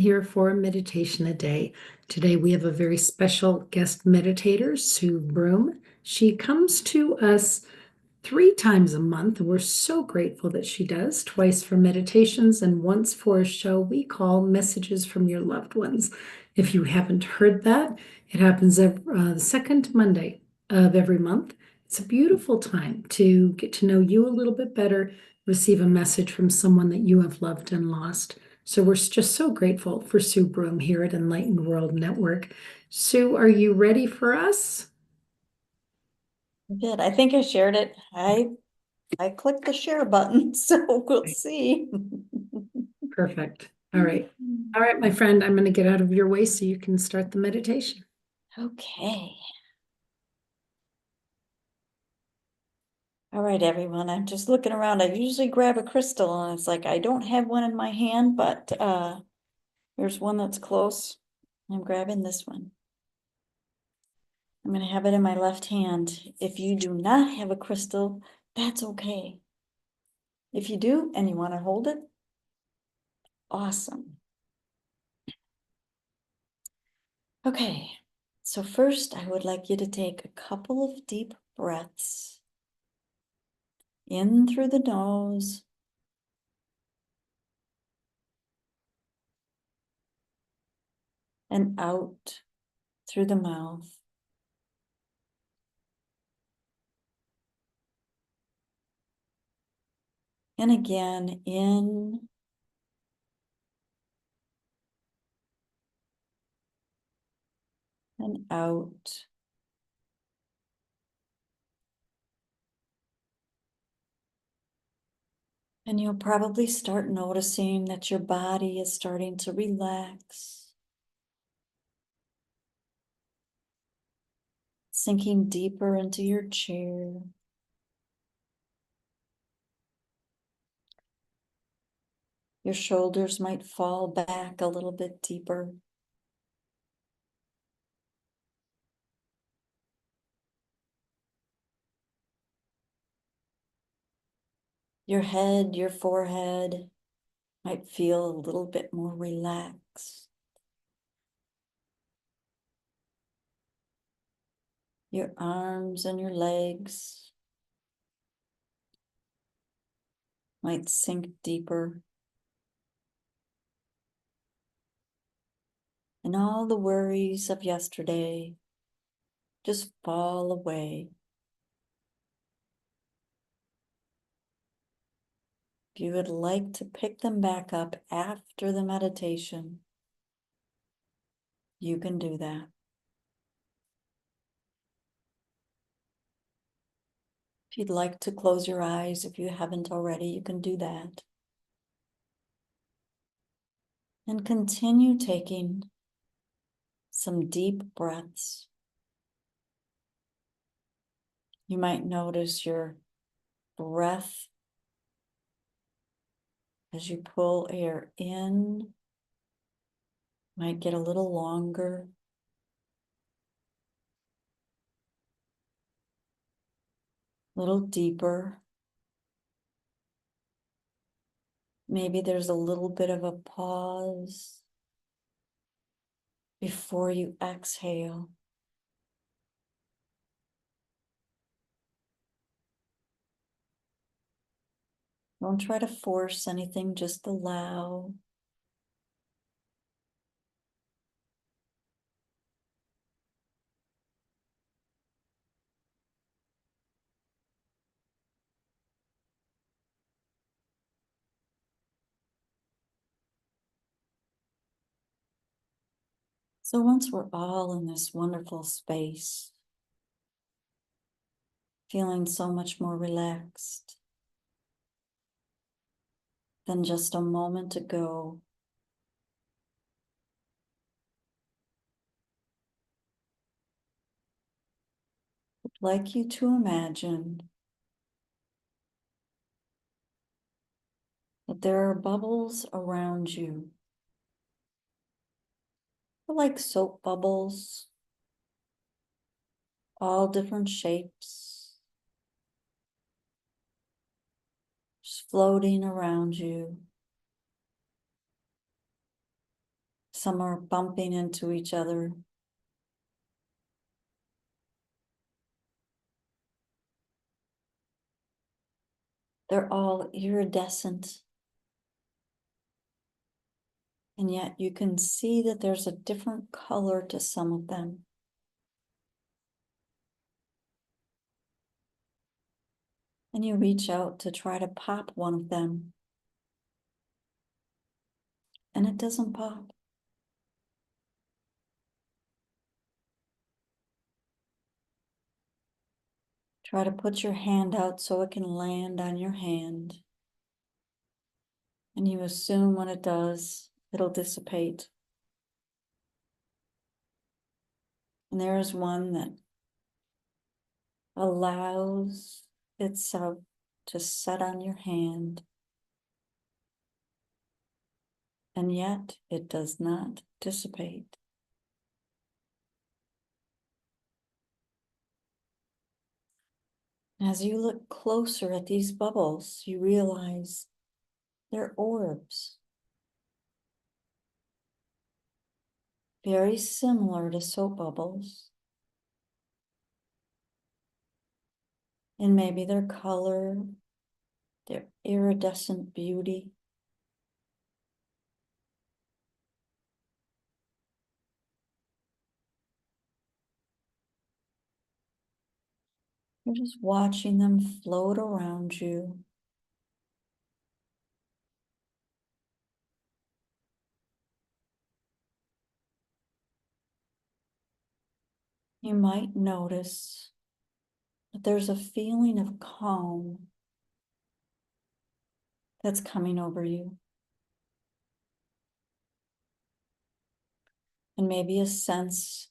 here for Meditation a Day. Today we have a very special guest meditator, Sue Broome. She comes to us 3 times a month. We're so grateful that she does, twice for meditations and once for a show we call Messages from Your Loved Ones. If you haven't heard that, it happens the second Monday of every month. It's a beautiful time to get to know you a little bit better, receive a message from someone that you have loved and lost. So we're just so grateful for Sue Broome here at Enlightened World Network. Sue, are you ready for us? Good. I think I shared it. I clicked the share button, so we'll see. Perfect. All right. All right, my friend, I'm going to get out of your way so you can start the meditation. Okay. All right, everyone. I'm just looking around. I usually grab a crystal and it's like I don't have one in my hand, but there's one that's close. I'm grabbing this one. I'm going to have it in my left hand. If you do not have a crystal, that's okay. If you do and you want to hold it, awesome. Okay, so first I would like you to take a couple of deep breaths in through the nose and out through the mouth. And again, in and out. And you'll probably start noticing that your body is starting to relax, sinking deeper into your chair. Your shoulders might fall back a little bit deeper. Your head, your forehead might feel a little bit more relaxed. Your arms and your legs might sink deeper. And all the worries of yesterday just fall away. If you would like to pick them back up after the meditation, you can do that. If you'd like to close your eyes, if you haven't already, you can do that. And continue taking some deep breaths. You might notice your breath as you pull air in might get a little longer. A little deeper. Maybe there's a little bit of a pause before you exhale. Don't try to force anything, just allow. So once we're all in this wonderful space, feeling so much more relaxed than just a moment ago, I'd like you to imagine that there are bubbles around you. They're like soap bubbles, all different shapes, just floating around you. Some are bumping into each other. They're all iridescent. And yet you can see that there's a different color to some of them. And you reach out to try to pop one of them. And it doesn't pop. Try to put your hand out so it can land on your hand. And you assume when it does, it'll dissipate. And there is one that allows itself to set on your hand. And yet it does not dissipate. As you look closer at these bubbles, you realize they're orbs. Very similar to soap bubbles. And maybe their color, their iridescent beauty. You're just watching them float around you. You might notice that there's a feeling of calm that's coming over you. And maybe a sense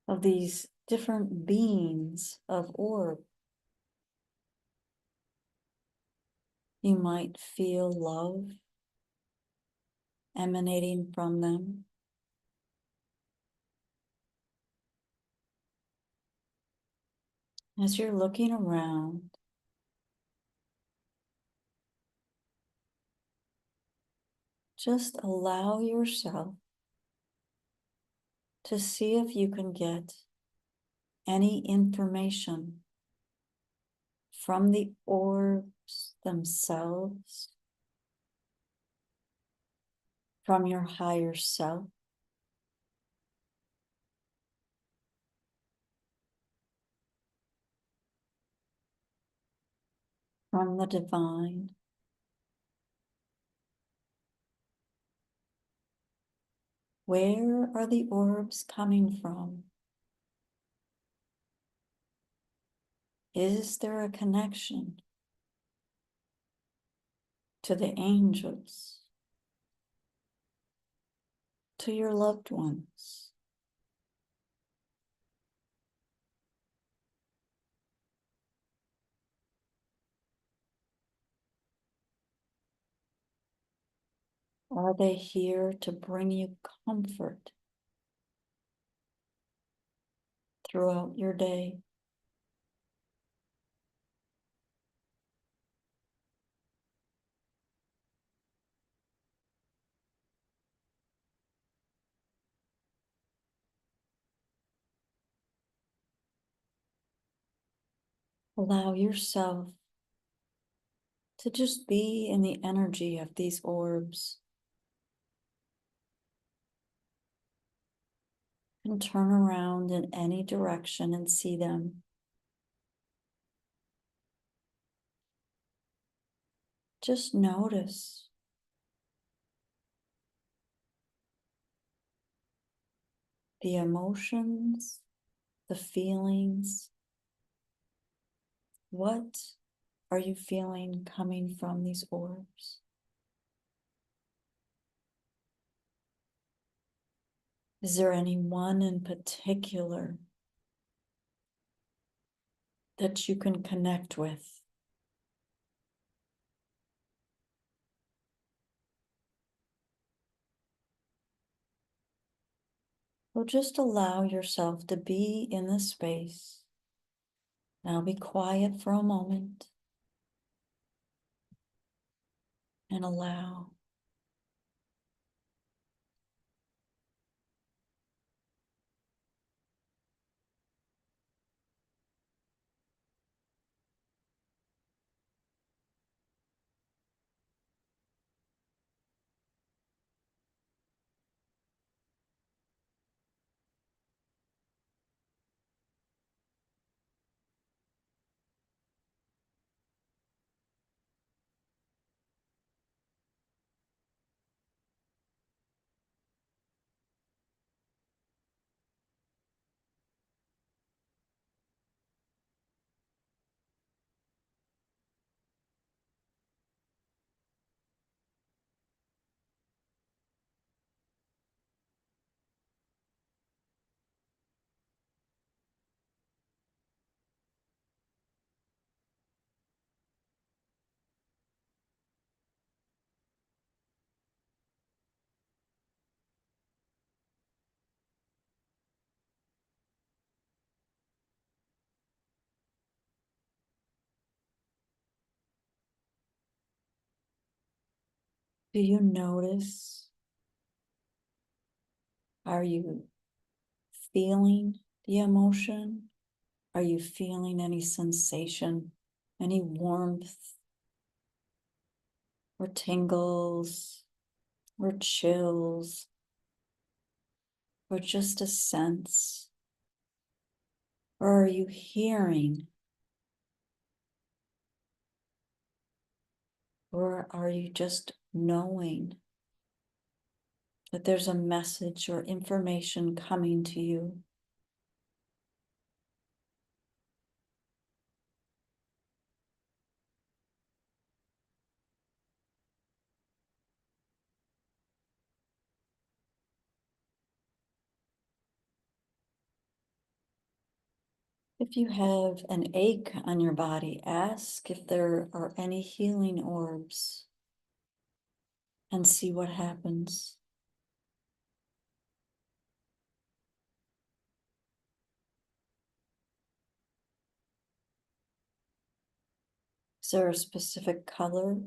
of these different beings of orb. You might feel love emanating from them. As you're looking around, just allow yourself to see if you can get any information from the orbs themselves, from your higher self. From the divine. Where are the orbs coming from? Is there a connection to the angels, to your loved ones? Are they here to bring you comfort throughout your day? Allow yourself to just be in the energy of these orbs and turn around in any direction and see them. Just notice the emotions, the feelings. What are you feeling coming from these orbs? Is there any one in particular that you can connect with? So just allow yourself to be in the space. Now be quiet for a moment. and allow. Do you notice? Are you feeling the emotion? Are you feeling any sensation, any warmth, or tingles, or chills, or just a sense? Or are you hearing? Or are you just knowing that there's a message or information coming to you? If you have an ache on your body, ask if there are any healing orbs and see what happens. Is there a specific color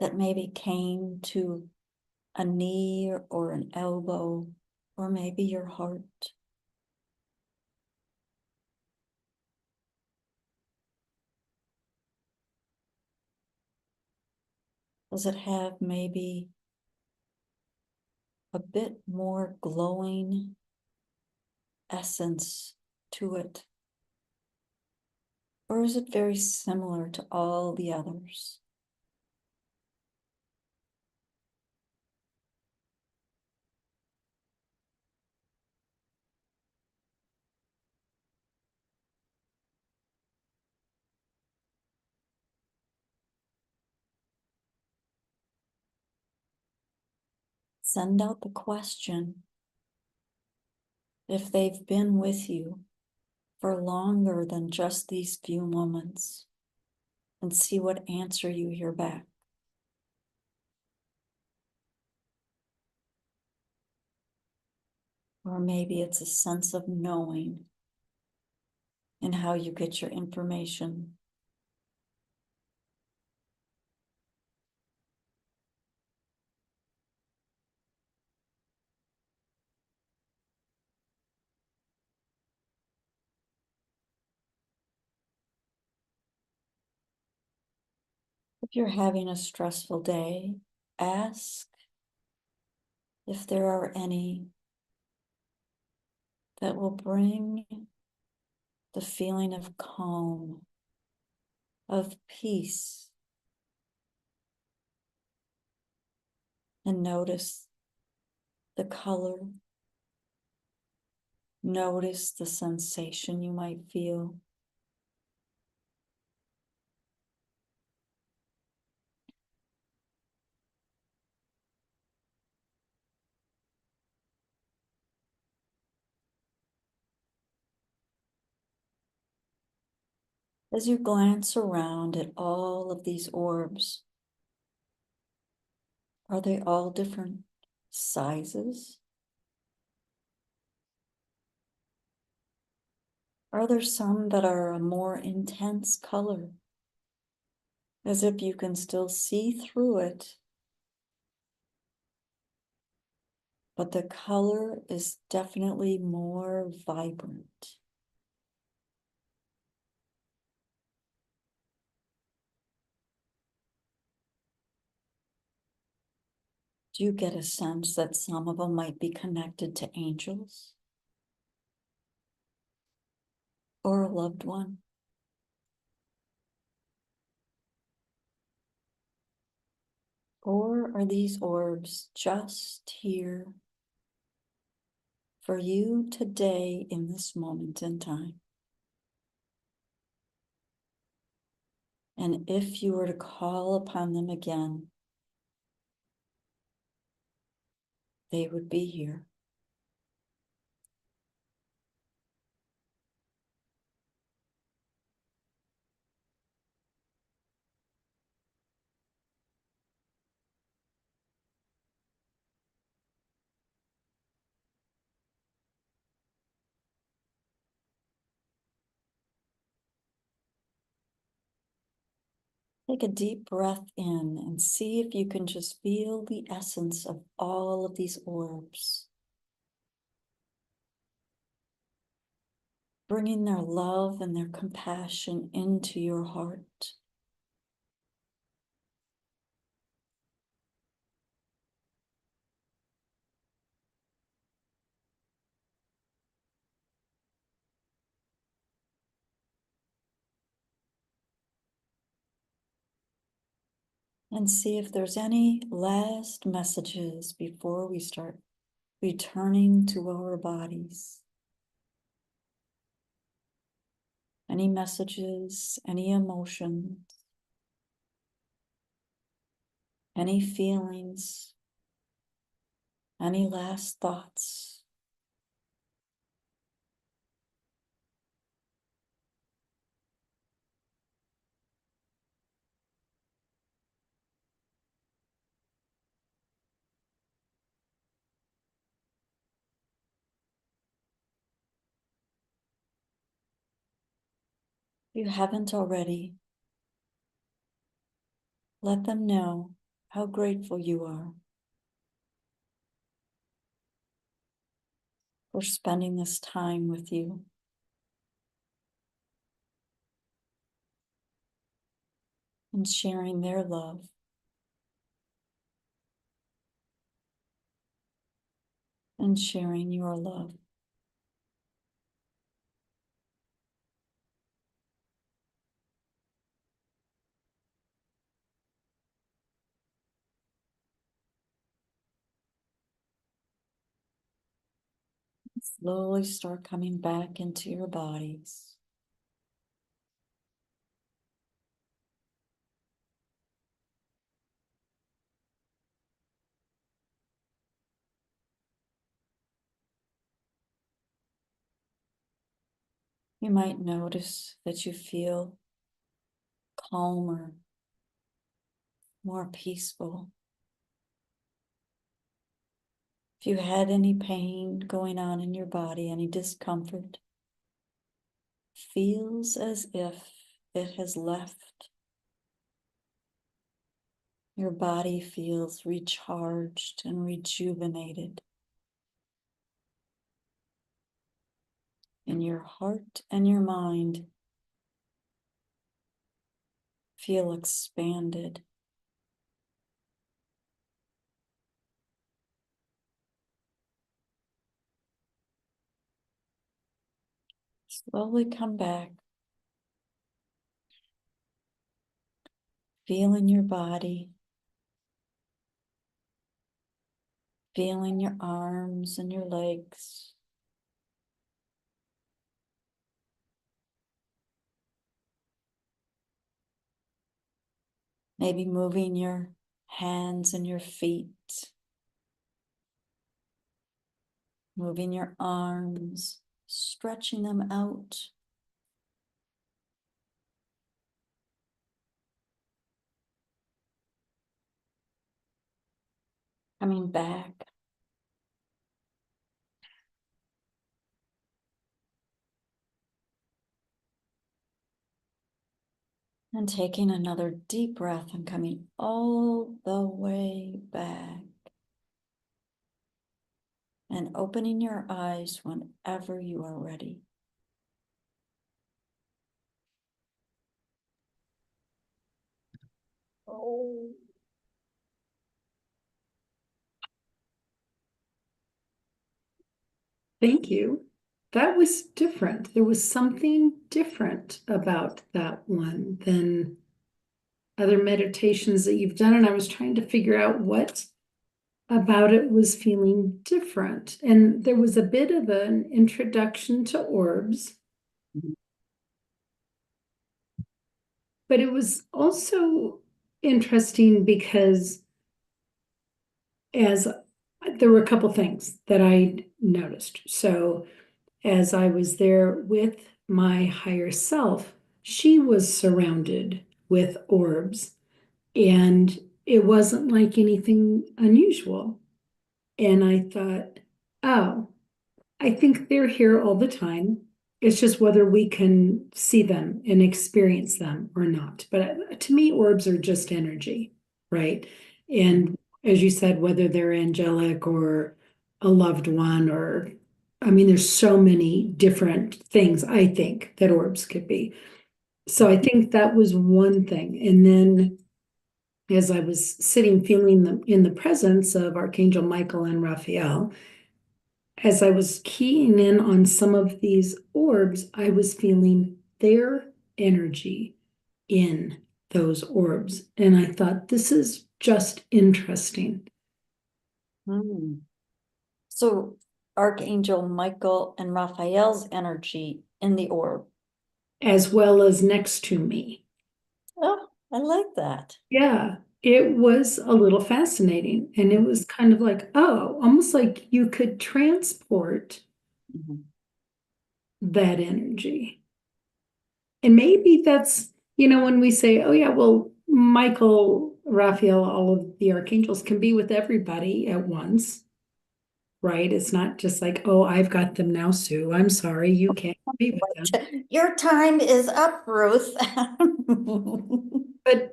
that maybe came to a knee or an elbow, or maybe your heart? Does it have maybe a bit more glowing essence to it? Or is it very similar to all the others? Send out the question if they've been with you for longer than just these few moments, and see what answer you hear back. Or maybe it's a sense of knowing in how you get your information. If you're having a stressful day, ask if there are any that will bring the feeling of calm, of peace. And notice the color. Notice the sensation you might feel. As you glance around at all of these orbs, are they all different sizes? Are there some that are a more intense color? as if you can still see through it, but the color is definitely more vibrant. Do you get a sense that some of them might be connected to angels or a loved one? Or are these orbs just here for you today in this moment in time? And if you were to call upon them again, they would be here. Take a deep breath in and see if you can just feel the essence of all of these orbs, bringing their love and their compassion into your heart. And see if there's any last messages before we start returning to our bodies. Any messages, any emotions, any feelings, any last thoughts. If you haven't already, let them know how grateful you are for spending this time with you and sharing their love and sharing your love. Slowly start coming back into your bodies. You might notice that you feel calmer, more peaceful. If you had any pain going on in your body, any discomfort, feels as if it has left. Your body feels recharged and rejuvenated. And your heart and your mind feel expanded. Slowly come back, feeling your body, feeling your arms and your legs. Maybe moving your hands and your feet, moving your arms, stretching them out. Coming back, And taking another deep breath and coming all the way back. And opening your eyes whenever you are ready. Oh. Thank you. That was different. There was something different about that one than other meditations that you've done. And I was trying to figure out what about it was feeling different. And there was a bit of an introduction to orbs, but it was also interesting because as there were a couple things that I noticed. So as I was there with my higher self, she was surrounded with orbs, and it wasn't like anything unusual. And I thought, oh, I think they're here all the time. It's just whether we can see them and experience them or not. But to me, orbs are just energy, right? And as you said, whether they're angelic or a loved one, or I mean, there's so many different things I think that orbs could be. So I think that was one thing. And then as I was sitting feeling them in the presence of Archangel Michael and Raphael, as I was keying in on some of these orbs, I was feeling their energy in those orbs. And I thought, this is just interesting, Hmm. So Archangel Michael and Raphael's energy in the orb. as well as next to me. Oh, I like that. Yeah, it was a little fascinating. And it was kind of like, oh, almost like you could transport Mhm. that energy. And maybe that's, when we say, oh, yeah, well, Michael, Raphael, all of the archangels can be with everybody at once, right? It's not just like, oh, I've got them now, Sue. I'm sorry, you can't be with them. Your time is up, Ruth.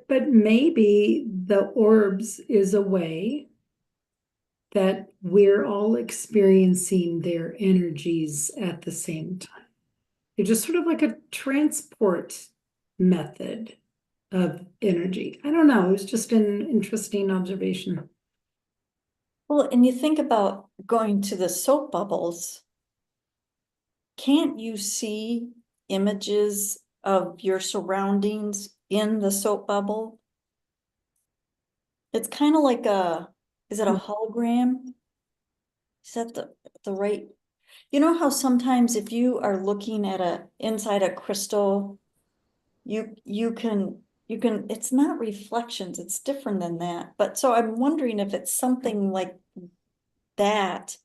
But maybe the orbs is a way that we're all experiencing their energies at the same time. They're just sort of like a transport method of energy. I don't know. It was just an interesting observation. Well, and you think about going to the soap bubbles, can't you see images of your surroundings in the soap bubble? It's kind of like is it a hologram? Is that the right? You know how sometimes if you are looking at inside a crystal, you can it's not reflections, it's different than that. But so I'm wondering if it's something like that.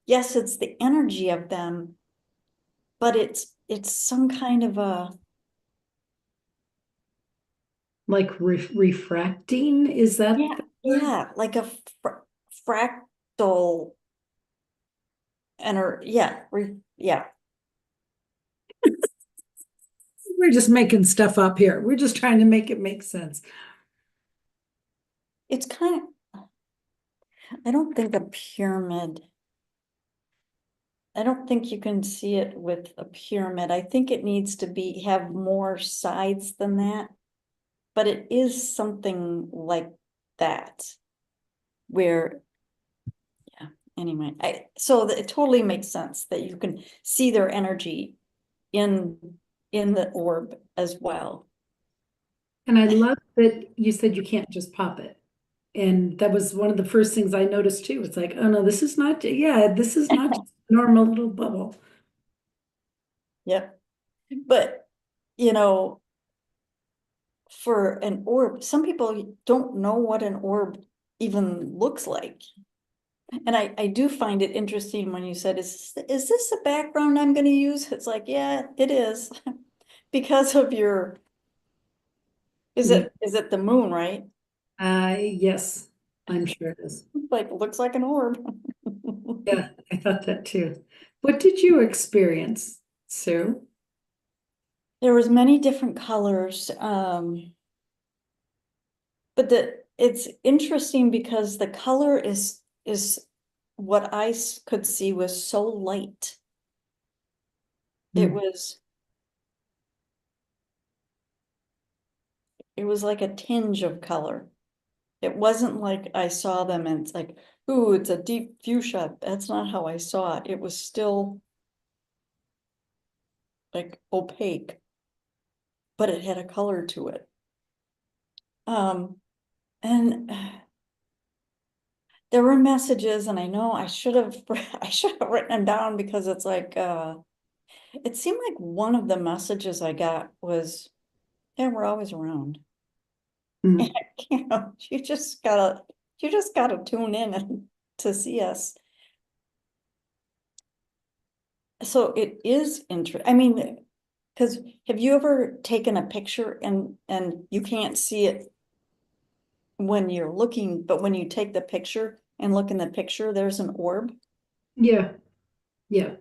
Yes, it's the energy of them, but it's some kind of a Like refracting, is that yeah, the word? yeah, like a fractal yeah. We're just making stuff up here. We're just trying to make it make sense. It's kind of, I don't think a pyramid. I don't think you can see it with a pyramid. I think it needs to have more sides than that. But it is something like that where, yeah, anyway, so it totally makes sense that you can see their energy in the orb as well. And I love that you said you can't just pop it. And that was one of the first things I noticed too. It's like, oh no, this is not, yeah, this is not just a normal little bubble. Yep. But, you know, for an orb, some people don't know what an orb even looks like. And I do find it interesting when you said, is this a background I'm going to use? It's like, yeah, it is. Because of your, Yeah. is it the moon, right? Yes, I'm sure it is. Like, looks like an orb. Yeah, I thought that too. What did you experience, Sue? there was many different colors, but it's interesting because the color is what I could see was so light. It Mm. was it was like a tinge of color. It wasn't like I saw them and it's like, ooh, it's a deep fuchsia. That's not how I saw it. It was still like opaque, but it had a color to it. And there were messages, and I know I should have I should have written them down because it's like it seemed like one of the messages I got was, yeah, we're always around. Mm. You know, you just gotta tune in and to see us. So it is interesting. I mean, because have you ever taken a picture and you can't see it when you're looking, but when you take the picture and look in the picture, there's an orb? Yeah, yeah.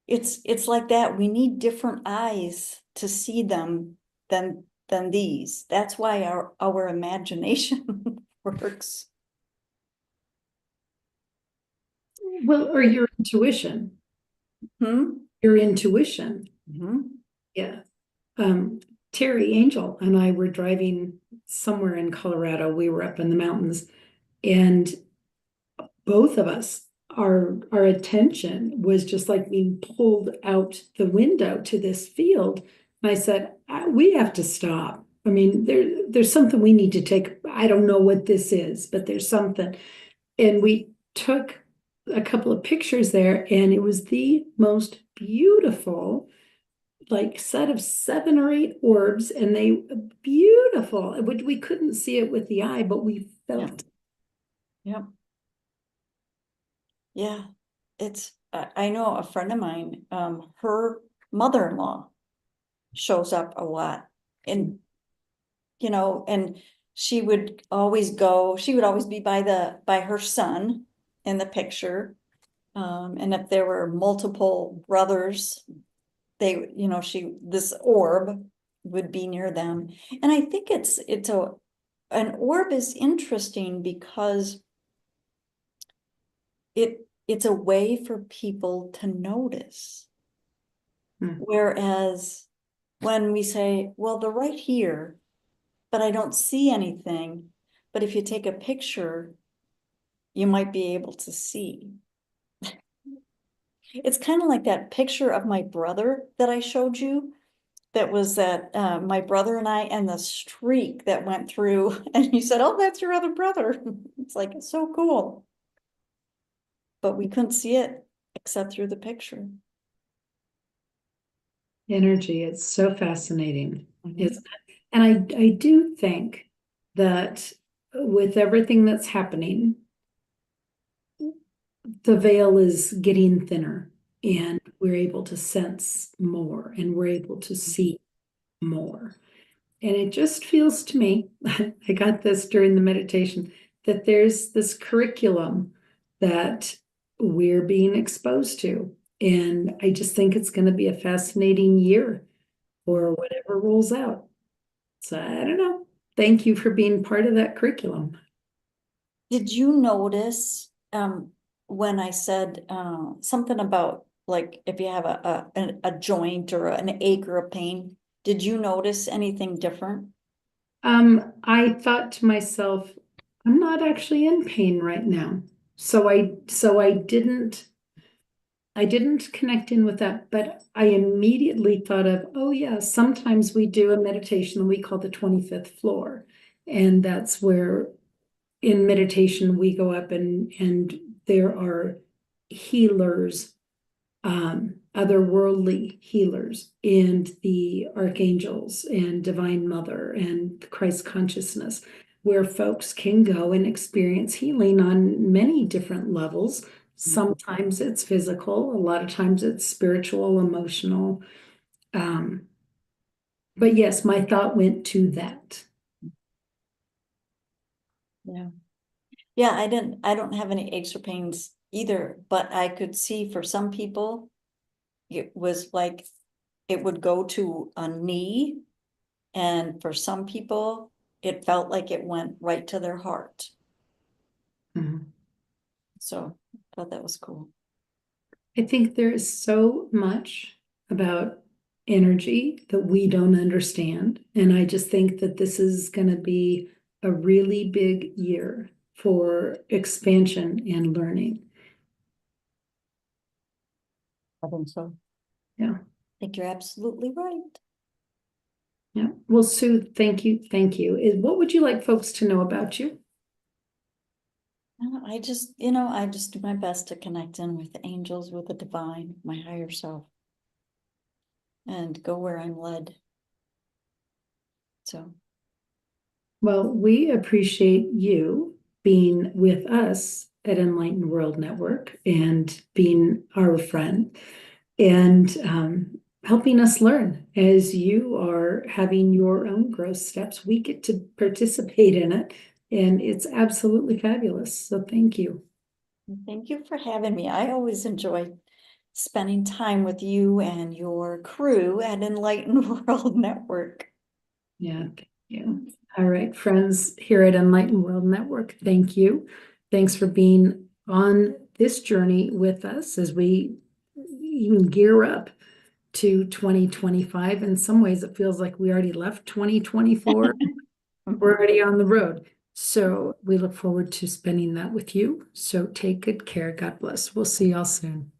It's like that. We need different eyes to see them than these. That's why our imagination works. Well, or your intuition, Hmm? your intuition. Hmm. Yeah. Um, Terry Angel and I were driving somewhere in Colorado. We were up in the mountains, and both of us, our attention was just like being pulled out the window to this field. And I said, we have to stop. I mean, there's something we need to take. I don't know what this is, but there's something." And we took a couple of pictures there, and it was the most beautiful, like, set of 7 or 8 orbs, and they beautiful. We couldn't see it with the eye, but we Yeah. felt. Yep. Yeah. It's I know a friend of mine, her mother-in-law shows up a lot. And and she would always be by her son in the picture. And if there were multiple brothers, this orb would be near them. And I think an orb is interesting because it's a way for people to notice. Hmm. Whereas when we say, well, they're right here, but I don't see anything. But if you take a picture, you might be able to see. It's kind of like that picture of my brother that I showed you. That was that my brother and I and the streak that went through, and you said, "Oh, that's your other brother." It's like it's so cool, but we couldn't see it except through the picture. Energy. It's so fascinating, isn't Mhm. it? And I do think that with everything that's happening, the veil is getting thinner, and we're able to sense more, and we're able to see more. And it just feels to me, I got this during the meditation, that there's this curriculum that we're being exposed to. And I just think it's going to be a fascinating year for whatever rolls out. So I don't know. Thank you for being part of that curriculum. Did you notice when I said something about like if you have a joint or an ache or a pain, did you notice anything different? I thought to myself, I'm not actually in pain right now. So I didn't connect in with that, but I immediately thought of, oh yeah, sometimes we do a meditation that we call the 25th floor. And that's where in meditation we go up, and there are healers, otherworldly healers, and the archangels and Divine Mother and Christ consciousness, where folks can go and experience healing on many different levels. Sometimes it's physical, a lot of times it's spiritual, emotional. Um, but yes, my thought went to that. Yeah. Yeah, I don't have any aches or pains either, but I could see for some people, it was like it would go to a knee. And for some people, it felt like it went right to their heart. Mhm. So I thought that was cool. I think there is so much about energy that we don't understand. And I just think that this is going to be a really big year for expansion and learning. I think so. Yeah. I think you're absolutely right. Yeah. Well, Sue, thank you. Thank you. What would you like folks to know about you? I just do my best to connect in with the angels, with the divine, my higher self, and go where I'm led. So Well, we appreciate you being with us at Enlightened World Network and being our friend and helping us learn as you are having your own growth steps. We get to participate in it, and it's absolutely fabulous. So thank you. thank you for having me. I always enjoy spending time with you and your crew at Enlightened World Network. Yeah, thank you. All right, friends here at Enlightened World Network, thank you. Thanks for being on this journey with us as we even gear up to 2025. In some ways, it feels like we already left 2024. We're already on the road. So we look forward to spending that with you. So take good care. God bless. We'll see y'all soon.